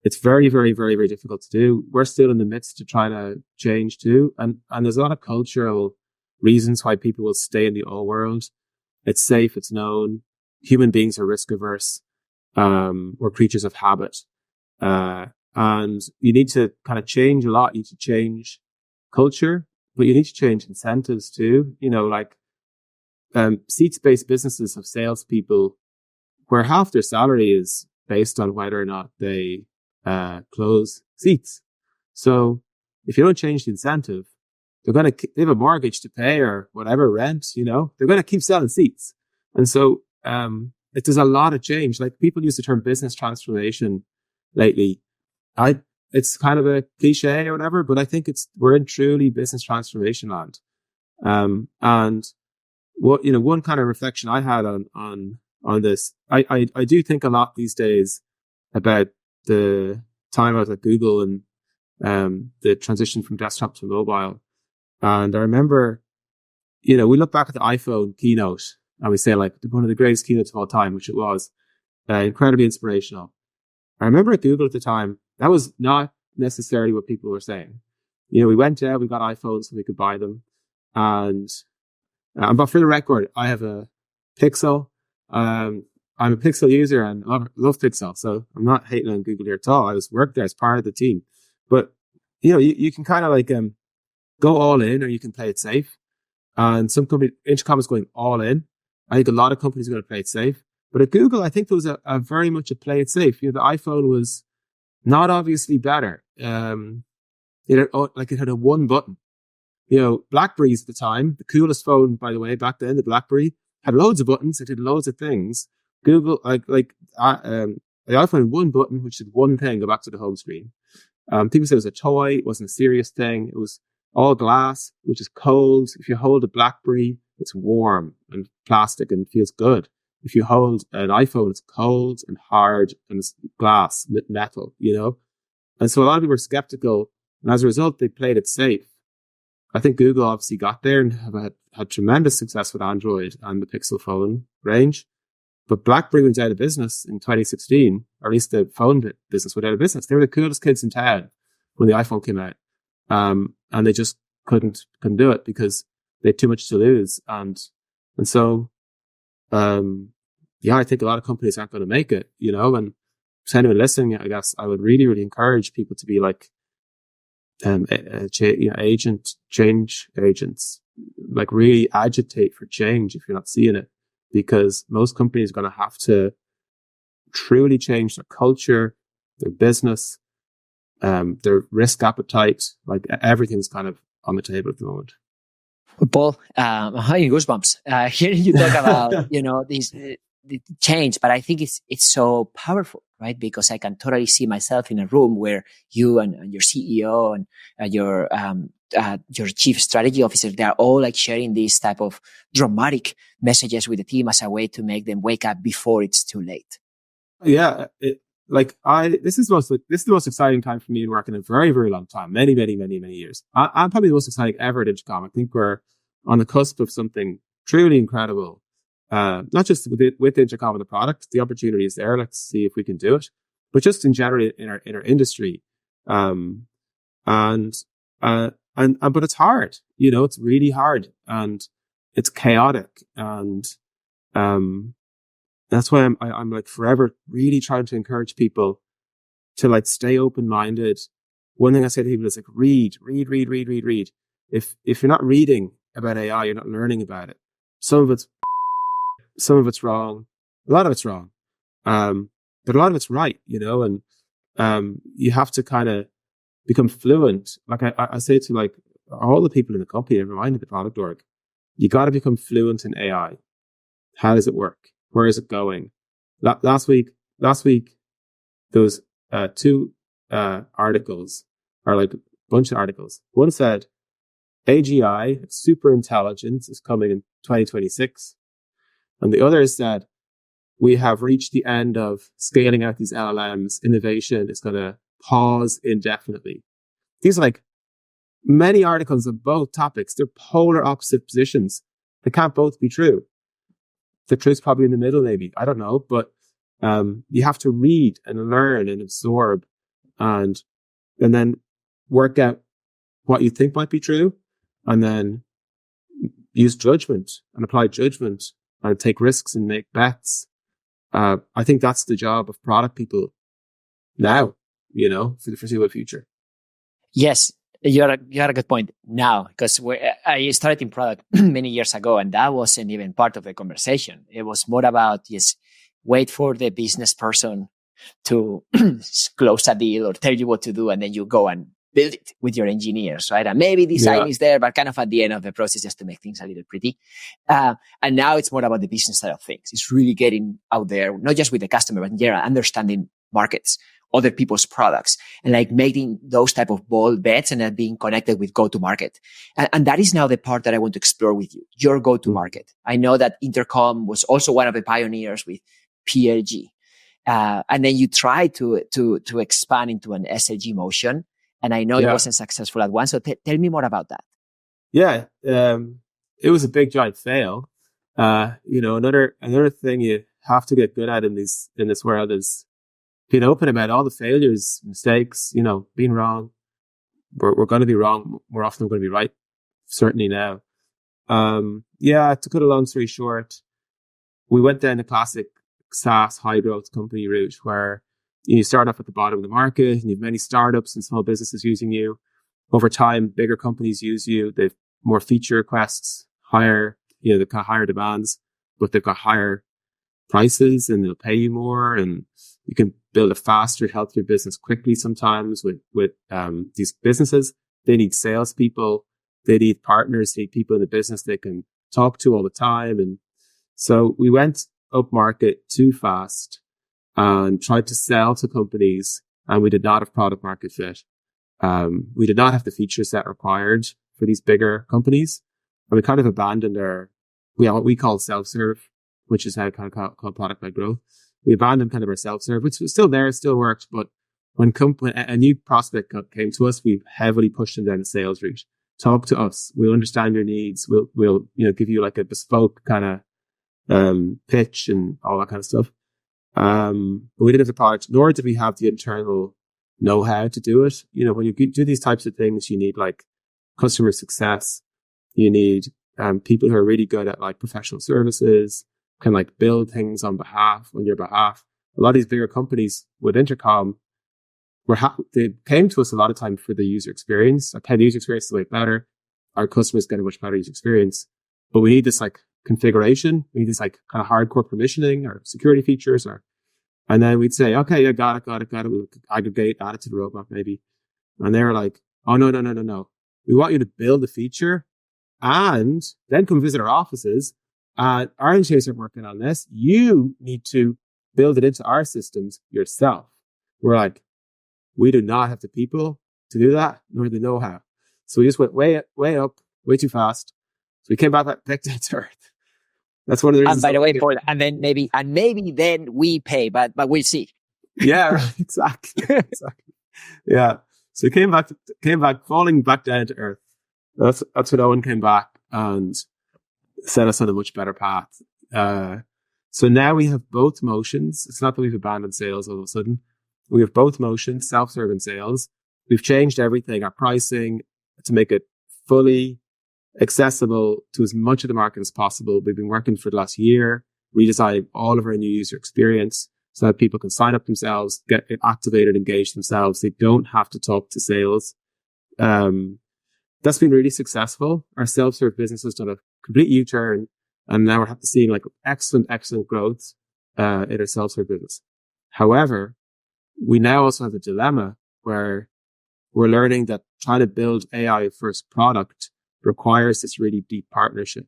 It's very, very, very, very difficult to do. We're still in the midst of trying to change too. And there's a lot of cultural reasons why people will stay in the old world. It's safe. It's known. Human beings are risk averse. We're creatures of habit. And you need to kind of change a lot. You need to change culture, but you need to change incentives too. Seats-based businesses have salespeople where half their salary is based on whether or not they close seats. So if you don't change the incentive, they have a mortgage to pay or whatever rent, they're going to keep selling seats. And so, there's a lot of change. Like people use the term business transformation lately. It's kind of a cliche or whatever, but I think we're in truly business transformation land. And what, one kind of reflection I had on this, I do think a lot these days about the time I was at Google and the transition from desktop to mobile. And I remember, we look back at the iPhone keynote and we say like one of the greatest keynotes of all time, which it was, incredibly inspirational. I remember at Google at the time, that was not necessarily what people were saying. We went out, we got iPhones so we could buy them. But for the record, I have a Pixel. I'm a Pixel user and love Pixel. So I'm not hating on Google here at all. I worked there as part of the team. But, you can kind of like go all in or you can play it safe. And some company, Intercom is going all in. I think a lot of companies are going to play it safe. But at Google, I think there was a very much a play it safe. The iPhone was not obviously better. It had a one button. BlackBerries at the time, the coolest phone, by the way, back then, the BlackBerry had loads of buttons. It did loads of things. Google, the iPhone had one button, which did one thing, go back to the home screen. People said it was a toy. It wasn't a serious thing. It was all glass, which is cold. If you hold a BlackBerry, it's warm and plastic and feels good. If you hold an iPhone, it's cold and hard and it's glass, metal, And so a lot of people were skeptical. And as a result, they played it safe. I think Google obviously got there and have had tremendous success with Android and the Pixel phone range. But BlackBerry went out of business in 2016, or at least the phone business went out of business. They were the coolest kids in town when the iPhone came out. And they just couldn't do it because they had too much to lose. And so, I think a lot of companies aren't going to make it, and to anyone listening, I guess I would really, really encourage people to be like, change agents, like really agitate for change if you're not seeing it, because most companies are going to have to truly change their culture, their business, their risk appetite. Like everything's kind of on the table at the moment. Paul, I'm having goosebumps. Hearing you talk about, these the change, but I think it's so powerful, right? Because I can totally see myself in a room where you and your CEO and your chief strategy officer, they are all like sharing these type of dramatic messages with the team as a way to make them wake up before it's too late. Yeah. This is the most exciting time for me to work in a very, very long time. Many, many, many, many years. I'm probably the most exciting ever at Intercom. I think we're on the cusp of something truly incredible. Not just with Intercom and the product, the opportunity is there. Let's see if we can do it, but just in general in our industry. But it's hard, it's really hard and it's chaotic. And, That's why I'm like forever really trying to encourage people to like stay open-minded. One thing I say to people is like, read. If you're not reading about AI, you're not learning about it. Some of it's wrong. A lot of it's wrong. But a lot of it's right, and you have to kind of become fluent. Like I say to like all the people in the company, I remind the product org, you got to become fluent in AI. How does it work? Where is it going? Last week, there was two articles, or like a bunch of articles. One said AGI, super intelligence, is coming in 2026. And the other said, we have reached the end of scaling out these LLMs. Innovation is going to pause indefinitely. These are like many articles of both topics. They're polar opposite positions. They can't both be true. The truth's probably in the middle, maybe. I don't know. But you have to read and learn and absorb and then work out what you think might be true, and then use judgment and apply judgment and take risks and make bets. I think that's the job of product people now, for the foreseeable future. Yes, you had a good point now, because I started in product many years ago, and that wasn't even part of the conversation. It was more about, wait for the business person to close a deal or tell you what to do, and then you go and build it with your engineers, right? And maybe design is there, but kind of at the end of the process, just to make things a little pretty. And now it's more about the business side of things. It's really getting out there, not just with the customer, but in general, understanding markets, other people's products, and like making those type of bold bets and then being connected with Goto Market. And that is now the part that I want to explore with you, your Goto Market. I know that Intercom was also one of the pioneers with PLG. And then you tried to expand into an SLG motion. And I know it wasn't successful at once. So tell me more about that. Yeah. It was a big giant fail. Another thing you have to get good at in this world is being open about all the failures, mistakes, being wrong. We're going to be wrong. More often we're going to be right. Certainly now. To cut a long story short, we went down the classic SaaS high growth company route where you start off at the bottom of the market and you have many startups and small businesses using you. Over time, bigger companies use you. They've more feature requests, they've got higher demands, but they've got higher prices and they'll pay you more, and you can build a faster, healthier business quickly sometimes with these businesses. They need salespeople. They need partners. They need people in the business they can talk to all the time. And so we went up market too fast and tried to sell to companies, and we did not have product market fit. We did not have the feature set required for these bigger companies, and we kind of abandoned what we call self-serve, which is how kind of called product-led growth. We abandoned kind of our self-serve, which was still there, still worked, but when a new prospect came to us, we heavily pushed them down the sales route. Talk to us. We'll understand your needs. We'll give you like a bespoke kind of pitch and all that kind of stuff. But we didn't have the product, nor did we have the internal know-how to do it. When you do these types of things, you need like customer success. You need people who are really good at like professional services, can like build things on your behalf. A lot of these bigger companies with Intercom they came to us a lot of time for the user experience. Okay, the user experience is way better. Our customers get a much better user experience, but we need this like configuration. We need this like kind of hardcore permissioning or security features, and then we'd say, okay, yeah, got it. We'll aggregate, add it to the roadmap maybe. And they were like, oh, no. We want you to build a feature and then come visit our offices. Our engineers are working on this. You need to build it into our systems yourself. We're like, we do not have the people to do that, nor the know-how. So we just went way up, way too fast. So we came back down to earth. That's one of the reasons. And by the way, maybe then we pay, but we'll see. Yeah, right, exactly. Yeah. So we came back, falling back down to earth. That's when Owen came back and set us on a much better path. So now we have both motions. It's not that we've abandoned sales all of a sudden. We have both motions, self-serve and sales. We've changed everything, our pricing, to make it fully accessible to as much of the market as possible. We've been working for the last year redesigning all of our new user experience so that people can sign up themselves, get activated, engage themselves. They don't have to talk to sales. That's been really successful. Our self-serve business has done a complete U-turn, and now we're seeing like excellent growth in our self-serve business. However, we now also have a dilemma where we're learning that trying to build AI first product requires this really deep partnership.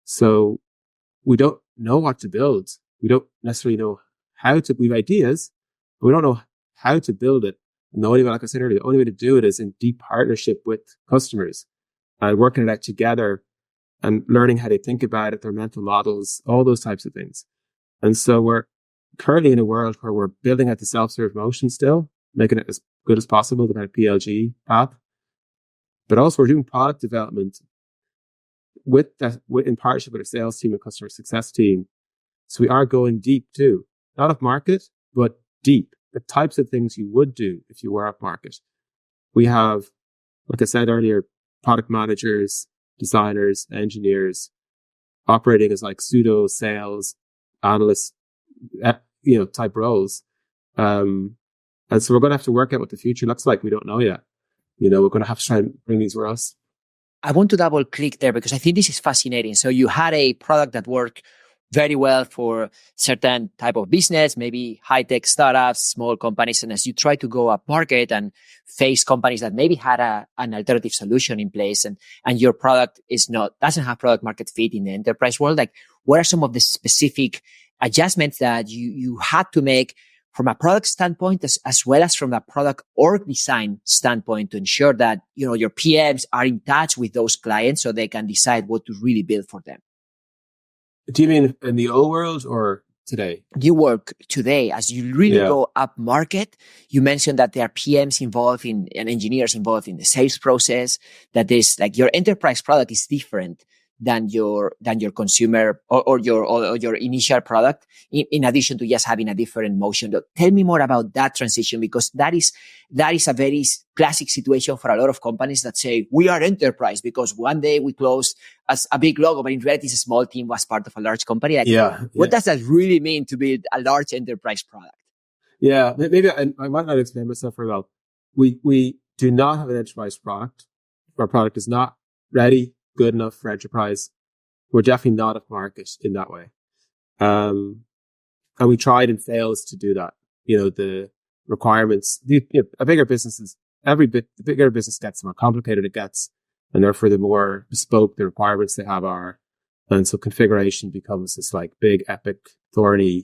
So we don't know what to build. We don't necessarily know how to, we have ideas, but we don't know how to build it. And the only way, like I said earlier, the only way to do it is in deep partnership with customers and working it out together and learning how they think about it, their mental models, all those types of things. And so we're currently in a world where we're building out the self-serve motion still, making it as good as possible, the kind of PLG path. But also we're doing product development in partnership with our sales team and customer success team. So we are going deep too, not up market, but deep. The types of things you would do if you were up market. We have, like I said earlier, product managers, designers, engineers operating as like pseudo sales analysts, type roles. And so we're going to have to work out what the future looks like. We don't know yet. We're going to have to try and bring these roles. I want to double click there because I think this is fascinating. So you had a product that worked very well for certain type of business, maybe high-tech startups, small companies. And as you try to go up market and face companies that maybe had an alternative solution in place and your product doesn't have product market fit in the enterprise world, like what are some of the specific adjustments that you had to make from a product standpoint as well as from a product org design standpoint to ensure that, your PMs are in touch with those clients so they can decide what to really build for them? Do you mean in the old world or today? You work today as you really go up market. You mentioned that there are PMs involved and engineers involved in the sales process, that there's like your enterprise product is different than your consumer or your initial product, in addition to just having a different motion. Tell me more about that transition, because that is a very classic situation for a lot of companies that say we are enterprise because one day we closed as a big logo, but in reality it's a small team was part of a large company. What does that really mean to build a large enterprise product? Yeah, maybe I might not explain myself very well. We do not have an enterprise product. Our product is not ready, good enough for enterprise. We're definitely not up market in that way. And we tried and failed to do that. The requirements, a bigger business is the bigger business gets, the more complicated it gets. And therefore the more bespoke the requirements they have are. And so configuration becomes this like big, epic, thorny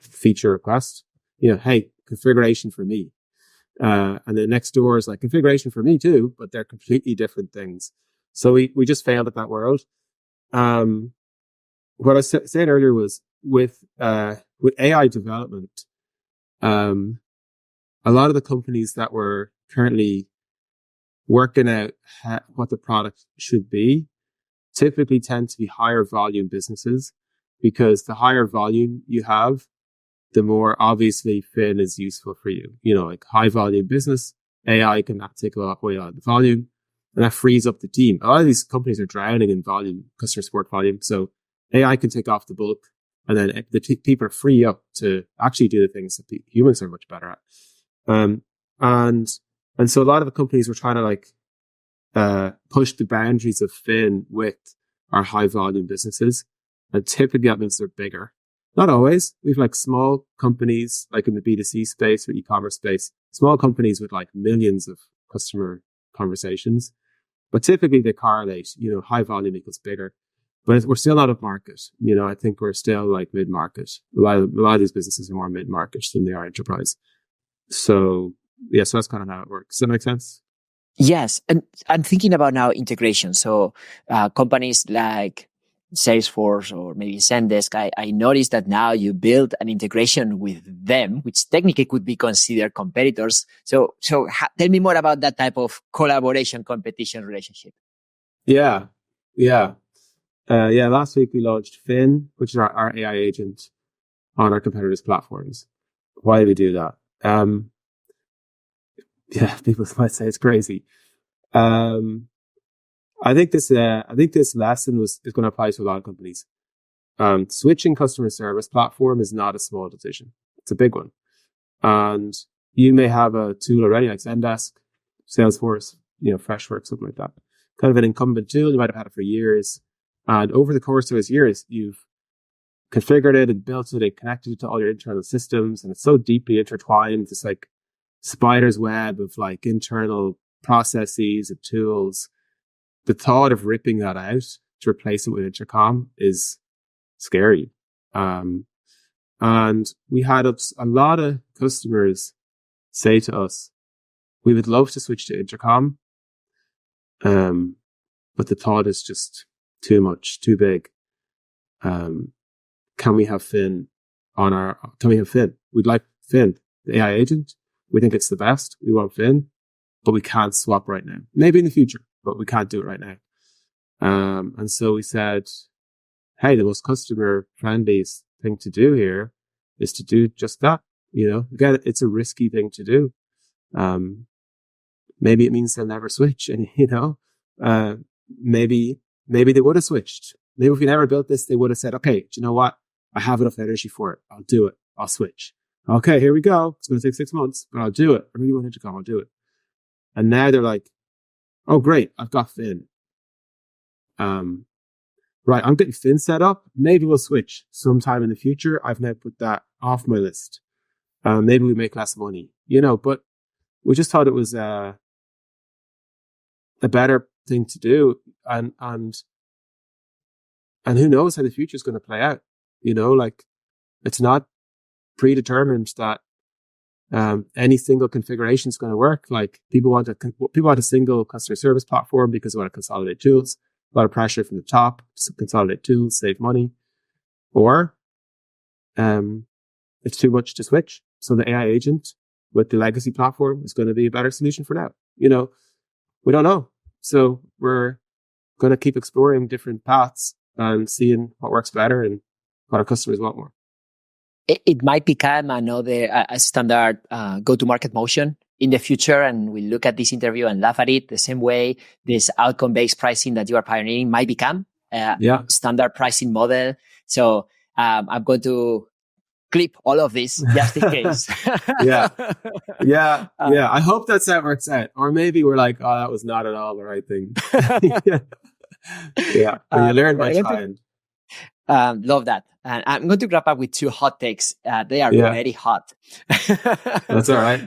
feature request. Hey, configuration for me. And then next door is like configuration for me too, but they're completely different things. So we just failed at that world. What I was saying earlier was with AI development, a lot of the companies that were currently working out what the product should be typically tend to be higher volume businesses, because the higher volume you have, the more obviously Fin is useful for you. Like high volume business, AI can take away a lot of the volume. And that frees up the team. A lot of these companies are drowning in volume, customer support volume. So AI can take off the bulk, and then the people are free up to actually do the things that the humans are much better at. And so a lot of the companies were trying to push the boundaries of Fin with our high volume businesses. And typically that means they're bigger. Not always. We've like small companies, like in the B2C space or e-commerce space, small companies with like millions of customer conversations. But typically they correlate, high volume equals bigger, but we're still not up market. I think we're still like mid-market. A lot of these businesses are more mid-market than they are enterprise. So that's kind of how it works. Does that make sense? Yes. And I'm thinking about now integration. So, companies like Salesforce or maybe Zendesk, I noticed that now you build an integration with them, which technically could be considered competitors. So tell me more about that type of collaboration, competition relationship. Yeah. Last week we launched Fin, which is our AI agent on our competitors' platforms. Why do we do that? People might say it's crazy. I think this lesson is going to apply to a lot of companies. Switching customer service platform is not a small decision. It's a big one. And you may have a tool already like Zendesk, Salesforce, Freshworks, something like that. Kind of an incumbent tool. You might have had it for years. And over the course of those years, you've configured it and built it and connected it to all your internal systems. And it's so deeply intertwined. It's like spider's web of like internal processes and tools. The thought of ripping that out to replace it with Intercom is scary. And we had a lot of customers say to us, we would love to switch to Intercom. But the thought is just too much, too big. Can we have Finn can we have Finn? We'd like Finn, the AI agent. We think it's the best. We want Finn, but we can't swap right now. Maybe in the future, but we can't do it right now. And so we said, hey, the most customer friendly thing to do here is to do just that. Again, it's a risky thing to do. Maybe it means they'll never switch. And, maybe they would have switched. Maybe if we never built this, they would have said, okay, do you know what? I have enough energy for it. I'll do it. I'll switch. Okay, here we go. It's going to take 6 months, but I'll do it. I really want Intercom. I'll do it. And now they're like, oh, great. I've got Finn. Right. I'm getting Finn set up. Maybe we'll switch sometime in the future. I've now put that off my list. Maybe we make less money, but we just thought it was a better thing to do. And who knows how the future is going to play out, it's not predetermined that, any single configuration is going to work. Like people want a single customer service platform because they want to consolidate tools, a lot of pressure from the top to consolidate tools, save money, or, it's too much to switch. So the AI agent with the legacy platform is going to be a better solution for now. We don't know. So we're going to keep exploring different paths and seeing what works better and what our customers want more. It might become a standard go-to-market motion in the future, and we look at this interview and laugh at it the same way this outcome-based pricing that you are pioneering might become a standard pricing model. So I'm going to clip all of this just in case. Yeah. I hope that's how it works out. Or maybe we're like, oh, that was not at all the right thing. Yeah. You learn by trying. Love that. And I'm going to wrap up with two hot takes. They are very hot. That's all right.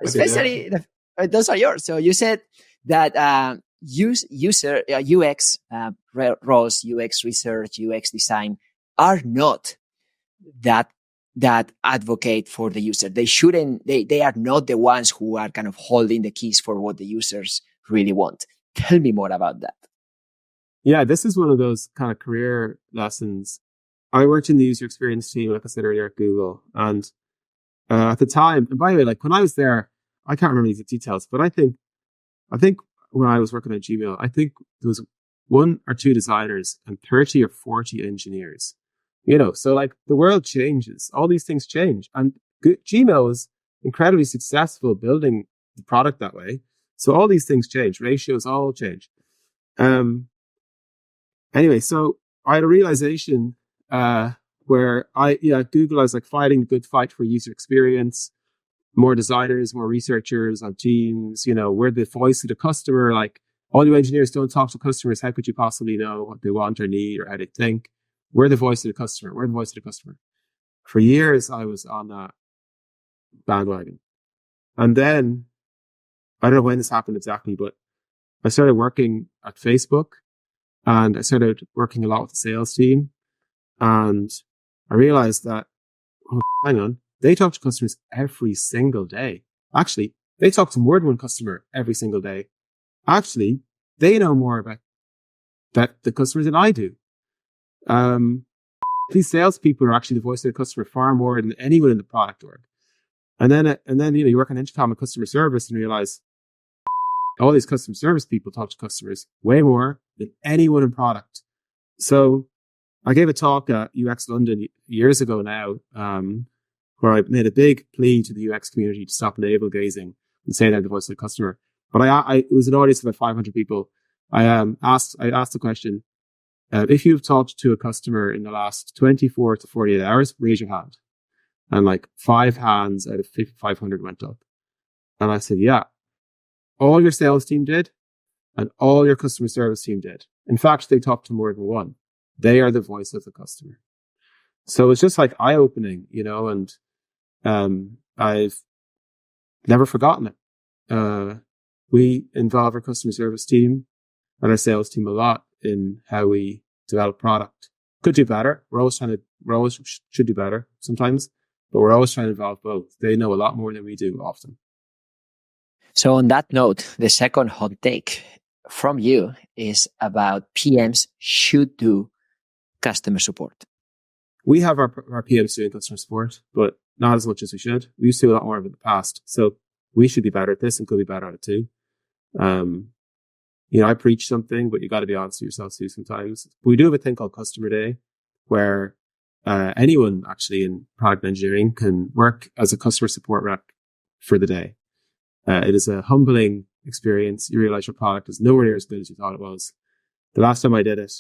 Especially those are yours. So you said that user UX, ROS, UX research, UX design are not that advocate for the user. They shouldn't. They are not the ones who are kind of holding the keys for what the users really want. Tell me more about that. Yeah, this is one of those kind of career lessons. I worked in the user experience team, like I said earlier, at Google. And at the time, and by the way, like when I was there, I can't remember these details, but I think when I was working at Gmail, I think there was 1 or 2 designers and 30 or 40 engineers. So like the world changes. All these things change. And Gmail was incredibly successful building the product that way. So all these things change. Ratios all change. Anyway, so I had a realization where at Google, I was like fighting the good fight for user experience, more designers, more researchers on teams. We're the voice of the customer. Like all you engineers don't talk to customers. How could you possibly know what they want or need or how they think? We're the voice of the customer. We're the voice of the customer. For years, I was on that bandwagon. And then, I don't know when this happened exactly, but I started working at Facebook and I started working a lot with the sales team. And I realized that, hang on, they talk to customers every single day. Actually, they talk to more than one customer every single day. Actually, they know more about the customers than I do. These salespeople are actually the voice of the customer far more than anyone in the product org. And then you work on Intercom and customer service and realize all these customer service people talk to customers way more than anyone in product. So I gave a talk at UX London years ago now, where I made a big plea to the UX community to stop navel gazing and say they're the voice of the customer. But it was an audience of about 500 people. I asked the question, if you've talked to a customer in the last 24 to 48 hours, raise your hand. And like 5 hands out of 500 went up. And I said, yeah, all your sales team did and all your customer service team did. In fact, they talked to more than one. They are the voice of the customer. So it's just like eye-opening, and I've never forgotten it. We involve our customer service team and our sales team a lot in how we develop product. Could do better. We always should do better sometimes, but we're always trying to involve both. They know a lot more than we do often. So on that note, the second hot take from you is about PMs should do customer support. We have our PMs doing customer support, but not as much as we should. We used to do a lot more of it in the past. So we should be better at this and could be better at it too. I preach something, but you got to be honest with yourself too sometimes. We do have a thing called Customer Day where anyone actually in product engineering can work as a customer support rep for the day. It is a humbling experience. You realize your product is nowhere near as good as you thought it was. The last time I did it,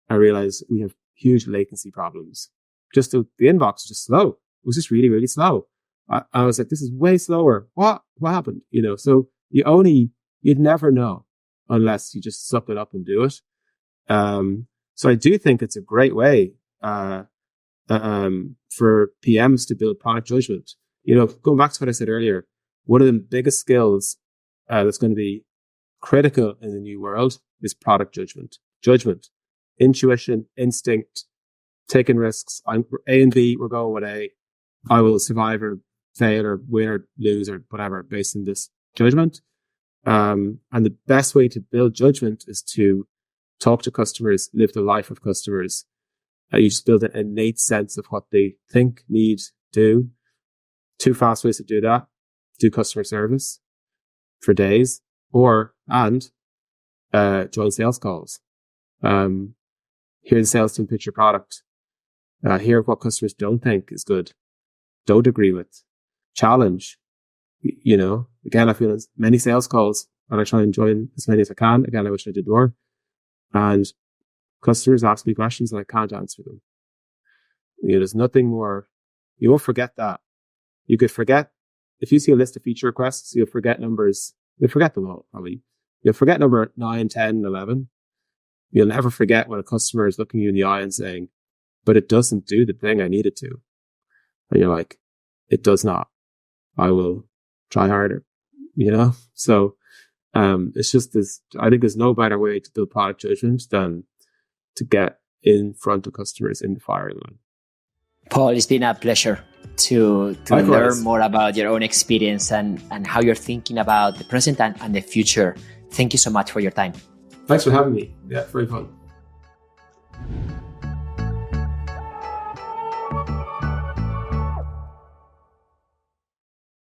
I realized we have huge latency problems. Just the inbox was just slow. It was just really, really slow. I was like, this is way slower. What happened? So you'd never know unless you just suck it up and do it. So I do think it's a great way, for PMs to build product judgment. Going back to what I said earlier, one of the biggest skills that's going to be critical in the new world is product judgment. Judgment, intuition, instinct, taking risks. I'm A and B, we're going with A. I will survive or fail or win or lose or whatever based on this judgment. And the best way to build judgment is to talk to customers, live the life of customers. You just build an innate sense of what they think, need, do. 2 fast ways to do that. Do customer service for days and join sales calls. Hear the sales team pitch your product. Hear what customers don't think is good, don't agree with. Challenge. Again, I feel as many sales calls and I try and join as many as I can. Again, I wish I did more. And customers ask me questions and I can't answer them. There's nothing more. You won't forget that. You could forget, if you see a list of feature requests, you'll forget numbers. You'll forget them all, probably. You'll forget number 9, 10, 11. You'll never forget when a customer is looking you in the eye and saying, but it doesn't do the thing I need it to. And you're like, it does not. I will try harder, So, it's just this, I think there's no better way to build product judgment than to get in front of customers in the firing line. Paul, it's been a pleasure to learn more about your own experience and how you're thinking about the present and the future. Thank you so much for your time. Thanks for having me. Yeah, very fun.